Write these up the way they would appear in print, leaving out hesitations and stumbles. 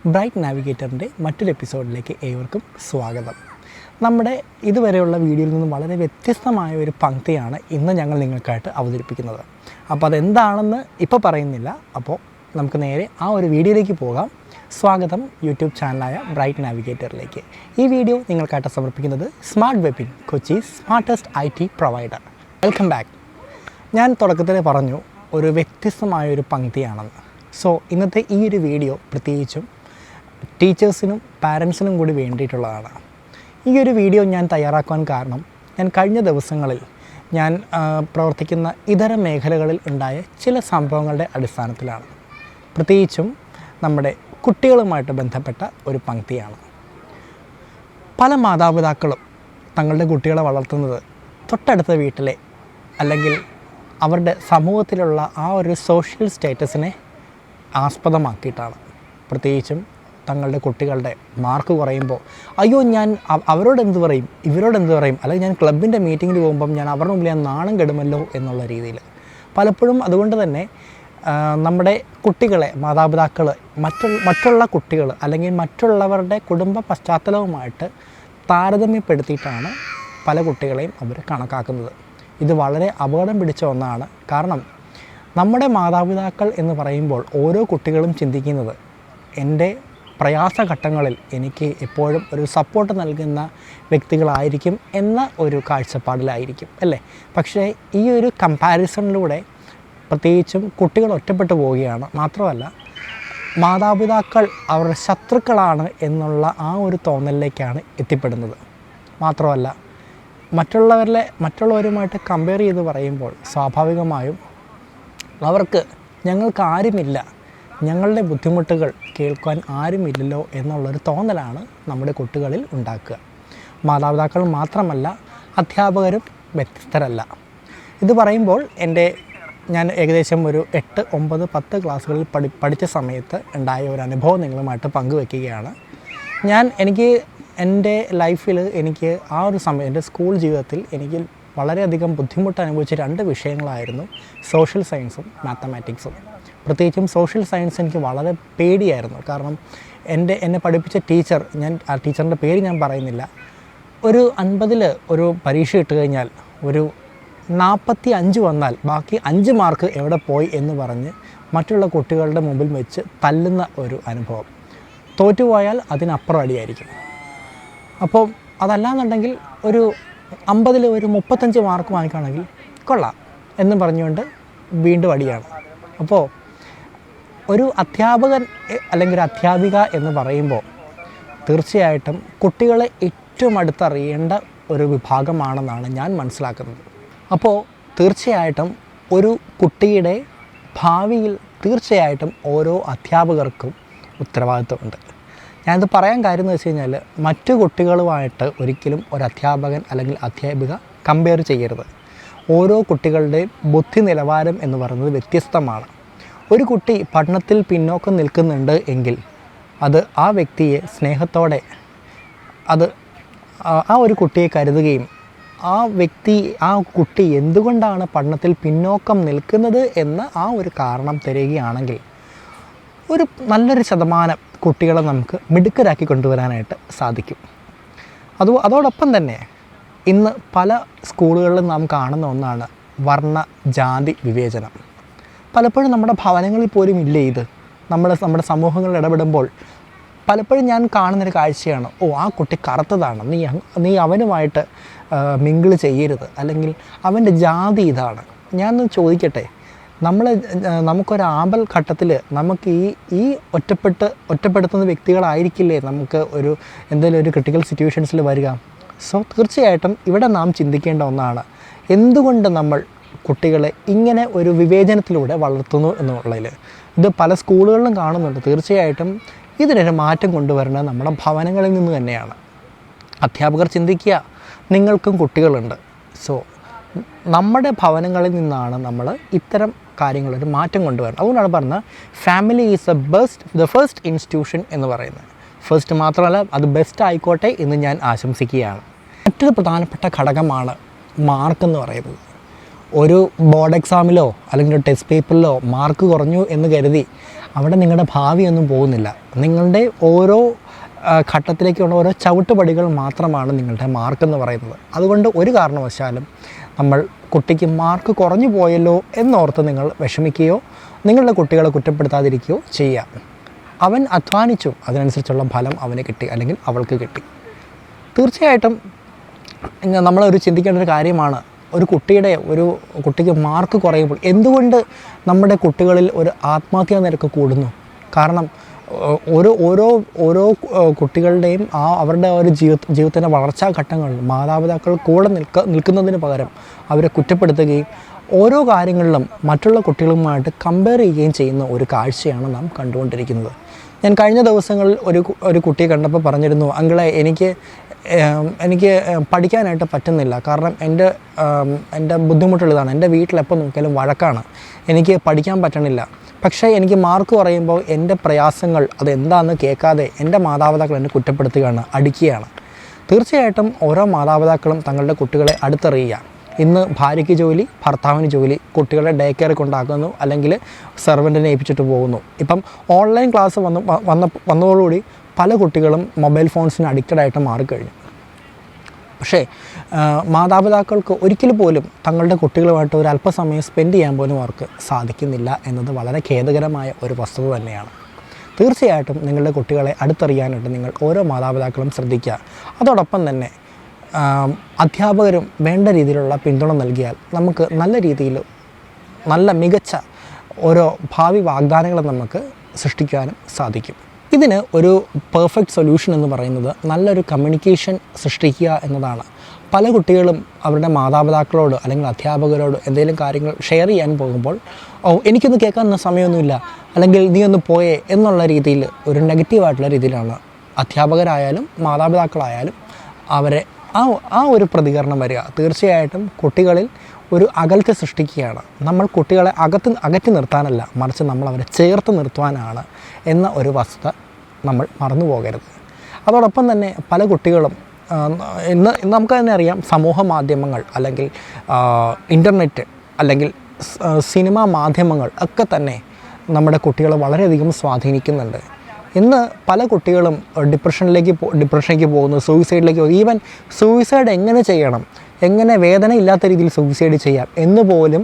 Bright നാവിഗേറ്ററിൻ്റെ മറ്റൊരു എപ്പിസോഡിലേക്ക് ഏവർക്കും സ്വാഗതം. നമ്മുടെ ഇതുവരെയുള്ള വീഡിയോയിൽ നിന്ന് വളരെ വ്യത്യസ്തമായ ഒരു പങ്ക്തിയാണ് ഇന്ന് ഞങ്ങൾ നിങ്ങൾക്കായിട്ട് അവതരിപ്പിക്കുന്നത്. അപ്പോൾ അതെന്താണെന്ന് ഇപ്പോൾ പറയുന്നില്ല. അപ്പോൾ നമുക്ക് നേരെ ആ ഒരു വീഡിയോയിലേക്ക് പോകാം. സ്വാഗതം യൂട്യൂബ് ചാനലായ ബ്രൈറ്റ് നാവിഗേറ്ററിലേക്ക്. ഈ വീഡിയോ നിങ്ങൾക്കായിട്ട് സമർപ്പിക്കുന്നത് smart Webin, Kochi smartest IT provider. Welcome back. ഞാൻ തുടക്കത്തിൽ പറഞ്ഞു ഒരു വ്യത്യസ്തമായൊരു പങ്ക്തിയാണെന്ന്. സോ ഇന്നത്തെ ഈ ഒരു വീഡിയോ പ്രത്യേകിച്ചും ടീച്ചേഴ്സിനും പാരൻസിനും കൂടി വേണ്ടിയിട്ടുള്ളതാണ്. ഈ ഒരു വീഡിയോ ഞാൻ തയ്യാറാക്കുവാൻ കാരണം ഞാൻ കഴിഞ്ഞ ദിവസങ്ങളിൽ ഞാൻ പ്രവർത്തിക്കുന്ന ഇതര മേഖലകളിൽ ഉണ്ടായ ചില സംഭവങ്ങളുടെ അടിസ്ഥാനത്തിലാണ്. പ്രത്യേകിച്ചും നമ്മുടെ കുട്ടികളുമായിട്ട് ബന്ധപ്പെട്ട ഒരു പങ്ക്തിയാണ്. പല മാതാപിതാക്കളും തങ്ങളുടെ കുട്ടികളെ വളർത്തുന്നത് തൊട്ടടുത്ത വീട്ടിലെ അല്ലെങ്കിൽ അവരുടെ സമൂഹത്തിലുള്ള ആ ഒരു സോഷ്യൽ സ്റ്റേറ്റസിനെ ആസ്പദമാക്കിയിട്ടാണ്. പ്രത്യേകിച്ചും തങ്ങളുടെ കുട്ടികളുടെ മാർക്ക് കുറയുമ്പോൾ അയ്യോ ഞാൻ അവരോട് എന്ത് പറയും, ഇവരോട് എന്ത് പറയും, അല്ലെങ്കിൽ ഞാൻ ക്ലബിൻ്റെ മീറ്റിങ്ങിന് പോകുമ്പം ഞാൻ അവരുടെ മുമ്പിൽ ഞാൻ നാണം കെടുമല്ലോ എന്നുള്ള രീതിയിൽ പലപ്പോഴും അതുകൊണ്ട് തന്നെ നമ്മുടെ കുട്ടികളെ മാതാപിതാക്കൾ മറ്റുള്ള കുട്ടികൾ അല്ലെങ്കിൽ മറ്റുള്ളവരുടെ കുടുംബ പശ്ചാത്തലവുമായിട്ട് താരതമ്യപ്പെടുത്തിയിട്ടാണ് പല കുട്ടികളെയും അവർ കണക്കാക്കുന്നത്. ഇത് വളരെ അപകടം പിടിച്ച ഒന്നാണ്. കാരണം നമ്മുടെ മാതാപിതാക്കൾ എന്ന് പറയുമ്പോൾ ഓരോ കുട്ടികളും ചിന്തിക്കുന്നത് എൻ്റെ പ്രയാസഘട്ടങ്ങളിൽ എനിക്ക് എപ്പോഴും ഒരു സപ്പോർട്ട് നൽകുന്ന വ്യക്തികളായിരിക്കും എന്ന ഒരു കാഴ്ചപ്പാടിലായിരിക്കും, അല്ലേ? പക്ഷേ ഈ ഒരു കമ്പാരിസണിലൂടെ പ്രത്യേകിച്ചും കുട്ടികൾ ഒറ്റപ്പെട്ടു പോവുകയാണ്. മാത്രമല്ല മാതാപിതാക്കൾ അവരുടെ ശത്രുക്കളാണ് എന്നുള്ള ആ ഒരു തോന്നലിലേക്കാണ് എത്തിപ്പെടുന്നത്. മാത്രമല്ല മറ്റുള്ളവരുമായിട്ട് കമ്പയർ ചെയ്ത് പറയുമ്പോൾ സ്വാഭാവികമായും അവർക്ക് ഞങ്ങൾക്ക് ആരുമില്ല, ഞങ്ങളുടെ ബുദ്ധിമുട്ടുകൾ കേൾക്കാൻ ആരുമില്ലല്ലോ എന്നുള്ളൊരു തോന്നലാണ് നമ്മുടെ കുട്ടികളിൽ ഉണ്ടാക്കുക. മാതാപിതാക്കൾ മാത്രമല്ല, അധ്യാപകരും വ്യത്യസ്തരല്ല. ഇത് പറയുമ്പോൾ ഞാൻ ഏകദേശം ഒരു 8, 9, 10 ക്ലാസ്സുകളിൽ പഠിച്ച സമയത്ത് ഉണ്ടായ ഒരു അനുഭവം നിങ്ങളുമായിട്ട് പങ്കുവെക്കുകയാണ്. എൻ്റെ ലൈഫിൽ എനിക്ക് ആ ഒരു സമയം എൻ്റെ സ്കൂൾ ജീവിതത്തിൽ എനിക്ക് വളരെയധികം ബുദ്ധിമുട്ട് അനുഭവിച്ച 2 വിഷയങ്ങളായിരുന്നു സോഷ്യൽ സയൻസും മാത്തമാറ്റിക്സും. പ്രത്യേകിച്ചും സോഷ്യൽ സയൻസ് എനിക്ക് വളരെ പേടിയായിരുന്നു. കാരണം എന്നെ പഠിപ്പിച്ച ടീച്ചർ, ആ ടീച്ചറിൻ്റെ പേര് ഞാൻ പറയുന്നില്ല, ഒരു 50-ൽ ഒരു പരീക്ഷ ഇട്ട് കഴിഞ്ഞാൽ ഒരു 45 വന്നാൽ ബാക്കി 5 മാർക്ക് എവിടെ പോയി എന്ന് പറഞ്ഞ് മറ്റുള്ള കുട്ടികളുടെ മുമ്പിൽ വെച്ച് തല്ലുന്ന ഒരു അനുഭവം. തോറ്റുപോയാൽ അതിനപ്പുറം അടിയായിരിക്കും. അപ്പോൾ അതല്ലാന്നുണ്ടെങ്കിൽ ഒരു 50-ൽ ഒരു 35 മാർക്ക് വാങ്ങിക്കുകയാണെങ്കിൽ കൊള്ളാം എന്ന് പറഞ്ഞുകൊണ്ട് വീണ്ടും അടിയാണ്. അപ്പോൾ ഒരു അധ്യാപകൻ അല്ലെങ്കിൽ ഒരു അധ്യാപിക എന്ന് പറയുമ്പോൾ തീർച്ചയായിട്ടും കുട്ടികളെ ഏറ്റവും അടുത്തറിയേണ്ട ഒരു വിഭാഗമാണെന്നാണ് ഞാൻ മനസ്സിലാക്കുന്നത്. അപ്പോൾ തീർച്ചയായിട്ടും ഒരു കുട്ടിയുടെ ഭാവിയിൽ തീർച്ചയായിട്ടും ഓരോ അധ്യാപകർക്കും ഉത്തരവാദിത്വമുണ്ട്. ഞാനിത് പറയാൻ കാര്യം എന്ന് വെച്ച് കഴിഞ്ഞാൽ മറ്റു കുട്ടികളുമായിട്ട് ഒരിക്കലും ഒരു അധ്യാപകൻ അല്ലെങ്കിൽ അധ്യാപിക കമ്പയർ ചെയ്യരുത്. ഓരോ കുട്ടികളുടെയും ബുദ്ധി നിലവാരം എന്ന് പറയുന്നത് വ്യത്യസ്തമാണ്. ഒരു കുട്ടി പഠനത്തിൽ പിന്നോക്കം നിൽക്കുന്നുണ്ട് എങ്കിൽ അത് ആ വ്യക്തിയെ സ്നേഹത്തോടെ ആ ഒരു കുട്ടിയെ കരുതുകയും ആ കുട്ടി എന്തുകൊണ്ടാണ് പഠനത്തിൽ പിന്നോക്കം നിൽക്കുന്നത് എന്ന് ആ ഒരു കാരണം തരികയാണെങ്കിൽ ഒരു നല്ലൊരു ശതമാനം കുട്ടികളെ നമുക്ക് മിടുക്കരാക്കി കൊണ്ടുവരാനായിട്ട് സാധിക്കും. അതോടൊപ്പം തന്നെ ഇന്ന് പല സ്കൂളുകളിലും നാം കാണുന്ന ഒന്നാണ് വർണ്ണ ജാതി വിവേചനം. പലപ്പോഴും നമ്മുടെ ഭവനങ്ങളിൽ പോലും ഇല്ലേ ഇത്. നമ്മുടെ സമൂഹങ്ങളിൽ ഇടപെടുമ്പോൾ പലപ്പോഴും ഞാൻ കാണുന്നൊരു കാഴ്ചയാണ്, ആ കുട്ടി കറുത്തതാണ്, നീ അവനുമായിട്ട് മിങ്കിൾ ചെയ്യരുത്, അല്ലെങ്കിൽ അവൻ്റെ ജാതി ഇതാണ്. ഞാനൊന്ന് ചോദിക്കട്ടെ, നമുക്കൊരാപൽ ഘട്ടത്തിൽ നമുക്ക് ഈ ഒറ്റപ്പെടുത്തുന്ന വ്യക്തികളായിരിക്കില്ലേ നമുക്ക് എന്തെങ്കിലും ഒരു ക്രിട്ടിക്കൽ സിറ്റുവേഷൻസിൽ വരിക. സോ തീർച്ചയായിട്ടും ഇവിടെ നാം ചിന്തിക്കേണ്ട ഒന്നാണ്, എന്തുകൊണ്ട് നമ്മൾ കുട്ടികളെ ഇങ്ങനെ ഒരു വിവേചനത്തിലൂടെ വളർത്തുന്നു എന്നുള്ളതിൽ. ഇത് പല സ്കൂളുകളിലും കാണുന്നുണ്ട്. തീർച്ചയായിട്ടും ഇതിനൊരു മാറ്റം കൊണ്ടുവരേണ്ടത് നമ്മുടെ ഭവനങ്ങളിൽ നിന്ന് തന്നെയാണ്. അധ്യാപകർ ചിന്തിക്കുക, നിങ്ങൾക്കും കുട്ടികളുണ്ട്. സോ നമ്മുടെ ഭവനങ്ങളിൽ നിന്നാണ് നമ്മൾ ഇത്തരം കാര്യങ്ങളൊരു മാറ്റം കൊണ്ടുവരണം. അതുകൊണ്ടാണ് പറഞ്ഞത് family is the first institution എന്ന് പറയുന്നത്. ഫസ്റ്റ് മാത്രമല്ല, അത് ബെസ്റ്റ് ആയിക്കോട്ടെ എന്ന് ഞാൻ ആശംസിക്കുകയാണ്. മറ്റൊരു പ്രധാനപ്പെട്ട ഘടകമാണ് മാർക്ക് എന്ന് പറയുന്നത്. ഒരു ബോർഡ് എക്സാമിലോ അല്ലെങ്കിൽ ഒരു ടെസ്റ്റ് പേപ്പറിലോ മാർക്ക് കുറഞ്ഞു എന്ന് കരുതി അവിടെ നിങ്ങളുടെ ഭാവിയൊന്നും പോകുന്നില്ല. നിങ്ങളുടെ ഓരോ ഘട്ടത്തിലേക്കുള്ള ഓരോ ചവിട്ടുപടികൾ മാത്രമാണ് നിങ്ങളുടെ മാർക്കെന്ന് പറയുന്നത്. അതുകൊണ്ട് ഒരു കാരണവശാലും നമ്മൾ കുട്ടിക്ക് മാർക്ക് കുറഞ്ഞു പോയല്ലോ എന്നോർത്ത് നിങ്ങൾ വിഷമിക്കുകയോ നിങ്ങളുടെ കുട്ടികളെ കുറ്റപ്പെടുത്താതിരിക്കുകയോ ചെയ്യുക. അവൻ അധ്വാനിച്ചു, അതിനനുസരിച്ചുള്ള ഫലം അവന് കിട്ടി അല്ലെങ്കിൽ അവൾക്ക് കിട്ടി. തീർച്ചയായിട്ടും നമ്മളൊരു ചിന്തിക്കേണ്ട ഒരു കാര്യമാണ്, ഒരു കുട്ടിക്ക് മാർക്ക് കുറയുമ്പോൾ എന്തുകൊണ്ട് നമ്മുടെ കുട്ടികളിൽ ഒരു ആത്മഹത്യാ നിരക്ക് കൂടുന്നു? കാരണം ഓരോ കുട്ടികളുടെയും അവരുടെ ഒരു ജീവിതത്തിൻ്റെ വളർച്ചാ ഘട്ടങ്ങളിൽ മാതാപിതാക്കൾ കൂടെ നിൽക്കുന്നതിന് പകരം അവരെ കുറ്റപ്പെടുത്തുകയും ഓരോ കാര്യങ്ങളിലും മറ്റുള്ള കുട്ടികളുമായിട്ട് കമ്പയർ ചെയ്യുകയും ചെയ്യുന്ന ഒരു കാഴ്ചയാണ് നാം കണ്ടുകൊണ്ടിരിക്കുന്നത്. ഞാൻ കഴിഞ്ഞ ദിവസങ്ങളിൽ ഒരു കുട്ടിയെ കണ്ടപ്പോൾ പറഞ്ഞിരുന്നു, അങ്കിളെ എനിക്ക് പഠിക്കാനായിട്ട് പറ്റുന്നില്ല, കാരണം എൻ്റെ ബുദ്ധിമുട്ടുള്ളതാണ്, എൻ്റെ വീട്ടിലെപ്പോൾ നോക്കിയാലും വഴക്കാണ്, എനിക്ക് പഠിക്കാൻ പറ്റണില്ല. പക്ഷേ എനിക്ക് മാർക്ക് കുറയുമ്പോൾ എൻ്റെ പ്രയാസങ്ങൾ അതെന്താണെന്ന് കേൾക്കാതെ എൻ്റെ മാതാപിതാക്കൾ എന്നെ കുറ്റപ്പെടുത്തുകയാണ്, അടിക്കുകയാണ്. തീർച്ചയായിട്ടും ഓരോ മാതാപിതാക്കളും തങ്ങളുടെ കുട്ടികളെ അടുത്തറിയുക. ഇന്ന് ഭാര്യയ്ക്ക് ജോലി, ഭർത്താവിന് ജോലി, കുട്ടികളെ ഡേ കെയർ കൊണ്ടാക്കുന്നു, അല്ലെങ്കിൽ സെർവൻറ്റിനെ ഏൽപ്പിച്ചിട്ട് പോകുന്നു. ഇപ്പം ഓൺലൈൻ ക്ലാസ് വന്നതോടുകൂടി പല കുട്ടികളും മൊബൈൽ ഫോൺസിന് അഡിക്റ്റഡായിട്ട് മാറിക്കഴിഞ്ഞു. പക്ഷേ മാതാപിതാക്കൾക്ക് ഒരിക്കൽ പോലും തങ്ങളുടെ കുട്ടികളുമായിട്ട് ഒരു അല്പസമയം സ്പെൻഡ് ചെയ്യാൻ പോലും അവർക്ക് സാധിക്കുന്നില്ല എന്നത് വളരെ ഖേദകരമായ ഒരു വസ്തുത തന്നെയാണ്. തീർച്ചയായിട്ടും നിങ്ങളുടെ കുട്ടികളെ അടുത്തറിയാനായിട്ട് നിങ്ങൾ ഓരോ മാതാപിതാക്കളും ശ്രദ്ധിക്കുക. അതോടൊപ്പം തന്നെ അധ്യാപകരും വേണ്ട രീതിയിലുള്ള പിന്തുണ നൽകിയാൽ നമുക്ക് നല്ല രീതിയിൽ നല്ല മികച്ച ഓരോ ഭാവി വാഗ്ദാനങ്ങൾ നമുക്ക് സൃഷ്ടിക്കാനും സാധിക്കും. ഇതിന് ഒരു പെർഫെക്റ്റ് സൊല്യൂഷൻ എന്ന് പറയുന്നത് നല്ലൊരു കമ്മ്യൂണിക്കേഷൻ സൃഷ്ടിക്കുക എന്നതാണ്. പല കുട്ടികളും അവരുടെ മാതാപിതാക്കളോട് അല്ലെങ്കിൽ അധ്യാപകരോട് എന്തെങ്കിലും കാര്യങ്ങൾ ഷെയർ ചെയ്യാൻ പോകുമ്പോൾ എനിക്കൊന്ന് കേൾക്കാനൊന്നും സമയമൊന്നുമില്ല, അല്ലെങ്കിൽ നീ ഒന്ന് പോയേ എന്നുള്ള രീതിയിൽ ഒരു നെഗറ്റീവായിട്ടുള്ള രീതിയിലാണ് അധ്യാപകരായാലും മാതാപിതാക്കളായാലും അവരെ ആ ഒരു പ്രതികരണം വരിക. തീർച്ചയായിട്ടും കുട്ടികളിൽ ഒരു അകൽച്ച സൃഷ്ടിക്കുകയാണ്. നമ്മൾ കുട്ടികളെ അകറ്റി നിർത്താനല്ല, മറിച്ച് നമ്മൾ അവരെ ചേർത്ത് നിർത്തുവാനാണ് എന്ന ഒരു വസ്തുത നമ്മൾ മറന്നു പോകരുത്. അതോടൊപ്പം തന്നെ പല കുട്ടികളും ഇന്ന് നമുക്ക് തന്നെ അറിയാം, സമൂഹ മാധ്യമങ്ങൾ അല്ലെങ്കിൽ ഇൻ്റർനെറ്റ് അല്ലെങ്കിൽ സിനിമാ മാധ്യമങ്ങൾ ഒക്കെ തന്നെ നമ്മുടെ കുട്ടികളെ വളരെയധികം സ്വാധീനിക്കുന്നുണ്ട്. ഇന്ന് പല കുട്ടികളും ഡിപ്രഷനിലേക്ക് പോകുന്നു, സൂയിസൈഡിലേക്ക് പോകുന്നു. ഈവൻ സൂയിസൈഡ് എങ്ങനെ ചെയ്യണം, എങ്ങനെ വേദന ഇല്ലാത്ത രീതിയിൽ സൂയിസൈഡ് ചെയ്യാം എന്ന് പോലും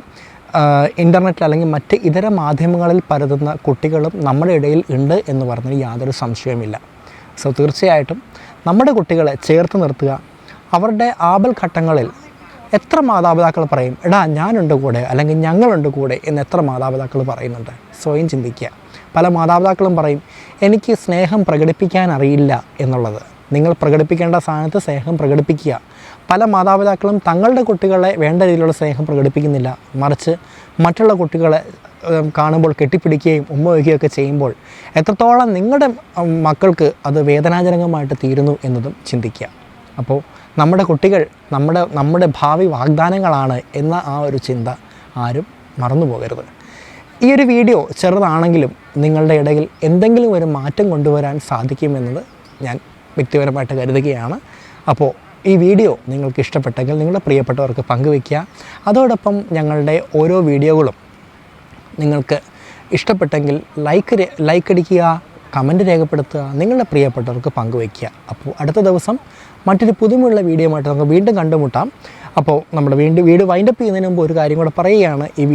ഇൻ്റർനെറ്റിൽ അല്ലെങ്കിൽ മറ്റ് ഇതര മാധ്യമങ്ങളിൽ പരതുന്ന കുട്ടികളും നമ്മുടെ ഇടയിൽ ഉണ്ട് എന്ന് പറഞ്ഞാൽ യാതൊരു സംശയവുമില്ല. സോ തീർച്ചയായിട്ടും നമ്മുടെ കുട്ടികളെ ചേർത്ത് നിർത്തുക. അവരുടെ ആപൽഘട്ടങ്ങളിൽ എത്ര മാതാപിതാക്കൾ പറയും, എടാ ഞാനുണ്ട് കൂടെ, അല്ലെങ്കിൽ ഞങ്ങളുണ്ട് കൂടെ എന്ന് എത്ര മാതാപിതാക്കൾ പറയുന്നുണ്ട്? സ്വയം ചിന്തിക്കുക. പല മാതാപിതാക്കളും പറയും, എനിക്ക് സ്നേഹം പ്രകടിപ്പിക്കാൻ അറിയില്ല എന്നുള്ളത്. നിങ്ങൾ പ്രകടിപ്പിക്കേണ്ട സ്ഥാനത്ത് സ്നേഹം പ്രകടിപ്പിക്കുക. പല മാതാപിതാക്കളും തങ്ങളുടെ കുട്ടികളെ വേണ്ട രീതിയിലുള്ള സ്നേഹം പ്രകടിപ്പിക്കുന്നില്ല, മറിച്ച് മറ്റുള്ള കുട്ടികളെ കാണുമ്പോൾ കെട്ടിപ്പിടിക്കുകയും ഉമ്മ വയ്ക്കുകയൊക്കെ ചെയ്യുമ്പോൾ എത്രത്തോളം നിങ്ങളുടെ മക്കൾക്ക് അത് വേദനാജനകമായിട്ട് തീരുന്നു എന്നതും ചിന്തിക്കുക. അപ്പോൾ നമ്മുടെ കുട്ടികൾ നമ്മുടെ ഭാവി വാഗ്ദാനങ്ങളാണ് എന്ന ആ ഒരു ചിന്ത ആരും മറന്നു പോകരുത്. ഈ ഒരു വീഡിയോ ചെറുതാണെങ്കിലും നിങ്ങളുടെ ഇടയിൽ എന്തെങ്കിലും ഒരു മാറ്റം കൊണ്ടുവരാൻ സാധിക്കുമെന്നത് ഞാൻ വ്യക്തിപരമായിട്ട് കരുതുകയാണ്. അപ്പോൾ ഈ വീഡിയോ നിങ്ങൾക്ക് ഇഷ്ടപ്പെട്ടെങ്കിൽ നിങ്ങളുടെ പ്രിയപ്പെട്ടവർക്ക് പങ്കുവയ്ക്കുക. അതോടൊപ്പം ഞങ്ങളുടെ ഓരോ വീഡിയോകളും നിങ്ങൾക്ക് ഇഷ്ടപ്പെട്ടെങ്കിൽ ലൈക്ക് അടിക്കുക, കമൻറ്റ് രേഖപ്പെടുത്തുക, നിങ്ങളുടെ പ്രിയപ്പെട്ടവർക്ക് പങ്കുവയ്ക്കുക. അപ്പോൾ അടുത്ത ദിവസം മറ്റൊരു പുതുമയുള്ള വീഡിയോയുമായിട്ട് നമുക്ക് വീണ്ടും കണ്ടുമുട്ടാം. അപ്പോൾ നമ്മുടെ വീഡിയോ വൈൻഡപ്പ് ചെയ്യുന്നതിന് മുമ്പ് ഒരു കാര്യം കൂടെ പറയുകയാണ്. ഈ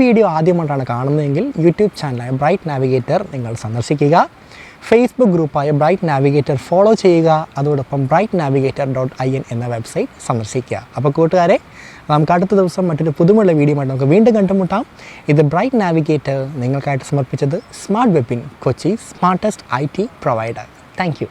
വീഡിയോ ആദ്യമായിട്ടാണ് കാണുന്നതെങ്കിൽ യൂട്യൂബ് ചാനലായ ബ്രൈറ്റ് നാവിഗേറ്റർ നിങ്ങൾ സന്ദർശിക്കുക. ഫേസ്ബുക്ക് ഗ്രൂപ്പായ ബ്രൈറ്റ് നാവിഗേറ്റർ ഫോളോ ചെയ്യുക. അതോടൊപ്പം brightnavigator.in എന്ന വെബ്സൈറ്റ് സന്ദർശിക്കുക. അപ്പോൾ കൂട്ടുകാരെ, നമുക്ക് അടുത്ത ദിവസം മറ്റൊരു പുതുമുള്ള വീഡിയോയുമായിട്ട് നമുക്ക് വീണ്ടും കണ്ടുമുട്ടാം. ഇത് ബ്രൈറ്റ് നാവിഗേറ്റർ നിങ്ങൾക്കായിട്ട് സമർപ്പിച്ചത് smart Webin, Kochi smartest IT provider. Thank U.